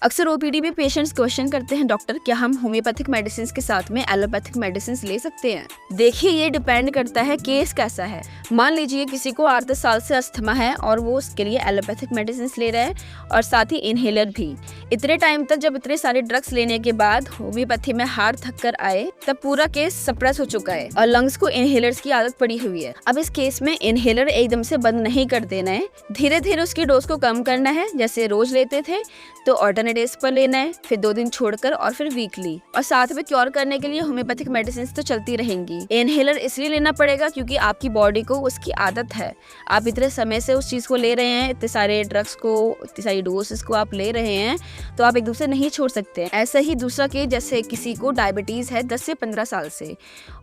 अक्सर ओपीडी में patients question करते हैं, डॉक्टर क्या हम होम्योपैथिक मेडिसिन के साथ में एलोपैथिक मेडिसिन ले सकते हैं? देखिए, ये डिपेंड करता है केस कैसा है। मान लीजिए किसी को 8-10 साल से अस्थमा है और वो उसके लिए एलोपैथिक मेडिसिन ले रहा है और साथ ही इनहेलर भी। इतने टाइम तक जब इतने सारे ड्रग्स लेने के बाद होम्योपैथी में हार थक कर आए, तब पूरा केस सप्रेस हो चुका है और लंग्स को इनहेलर्स की आदत पड़ी हुई है। अब इस केस में इनहेलर एकदम से बंद नहीं कर देना है, धीरे धीरे उसकी डोज को कम करना है। जैसे रोज लेते थे तो ऑल्टरनेट डेज पर लेना है, फिर 2 दिन छोड़कर और फिर वीकली। और साथ में क्योर करने के लिए होम्योपैथिक मेडिसिन तो चलती रहेंगी। इनहेलर इसलिए लेना पड़ेगा क्योंकि आपकी बॉडी को उसकी आदत है। आप इतने समय से उस चीज को ले रहे हैं, इतने सारे ड्रग्स को, इतनी सारी डोसेस को आप ले रहे हैं, तो आप एक दूसरे नहीं छोड़ सकते। ऐसा ही दूसरा केस, जैसे किसी को डायबिटीज है 10 से 15 साल से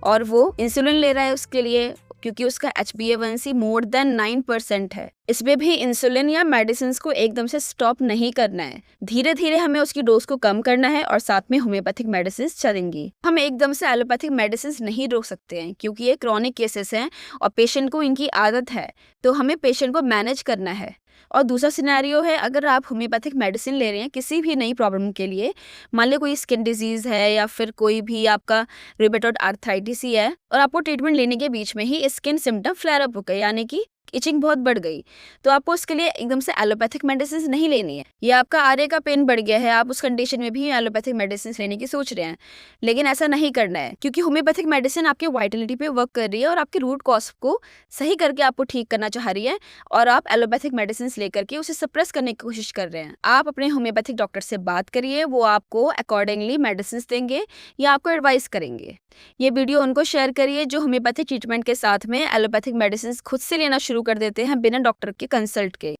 और वो इंसुलिन ले रहा है उसके लिए, क्योंकि उसका HbA1c मोर देन 9% है। इसमें भी इंसुलिन या मेडिसिन को एकदम से स्टॉप नहीं करना है, धीरे धीरे हमें उसकी डोज को कम करना है और साथ में होम्योपैथिक मेडिसिन चलेंगी। हम एकदम से एलोपैथिक मेडिसिन नहीं रोक सकते हैं क्योंकि ये क्रॉनिक केसेस हैं और पेशेंट को इनकी आदत है, तो हमें पेशेंट को मैनेज करना है। और दूसरा सिनेरियो है, अगर आप होम्योपैथिक मेडिसिन ले रहे हैं किसी भी नई प्रॉब्लम के लिए, मान लो कोई स्किन डिजीज है या फिर कोई भी आपका रूमेटॉइड आर्थराइटिस ही है और आपको ट्रीटमेंट लेने के बीच में ही स्किन सिम्टम फ्लेयर अप हो गए, यानी कि इचिंग बहुत बढ़ गई, तो आपको उसके लिए एकदम से एलोपैथिक मेडिसिन नहीं लेनी है। या आपका आर्य का पेन बढ़ गया है, आप उस कंडीशन में भी एलोपैथिक मेडिसिन लेने की सोच रहे हैं, लेकिन ऐसा नहीं करना है क्योंकि होम्योपैथिक मेडिसिन आपके वाइटलिटी पे वर्क कर रही है और आपके रूट कॉज को सही करके आपको ठीक करना चाह रही है और आप एलोपैथिक मेडिसिन लेकर के उसे सप्रेस करने की कोशिश कर रहे हैं। आप अपने होम्योपैथिक डॉक्टर से बात करिए, वो आपको अकॉर्डिंगली मेडिसिन देंगे या आपको एडवाइस करेंगे। ये वीडियो उनको शेयर करिए जो होम्योपैथिक ट्रीटमेंट के साथ में एलोपैथिक मेडिसिन खुद से लेना शुरू कर देते हैं बिना डॉक्टर के कंसल्ट के।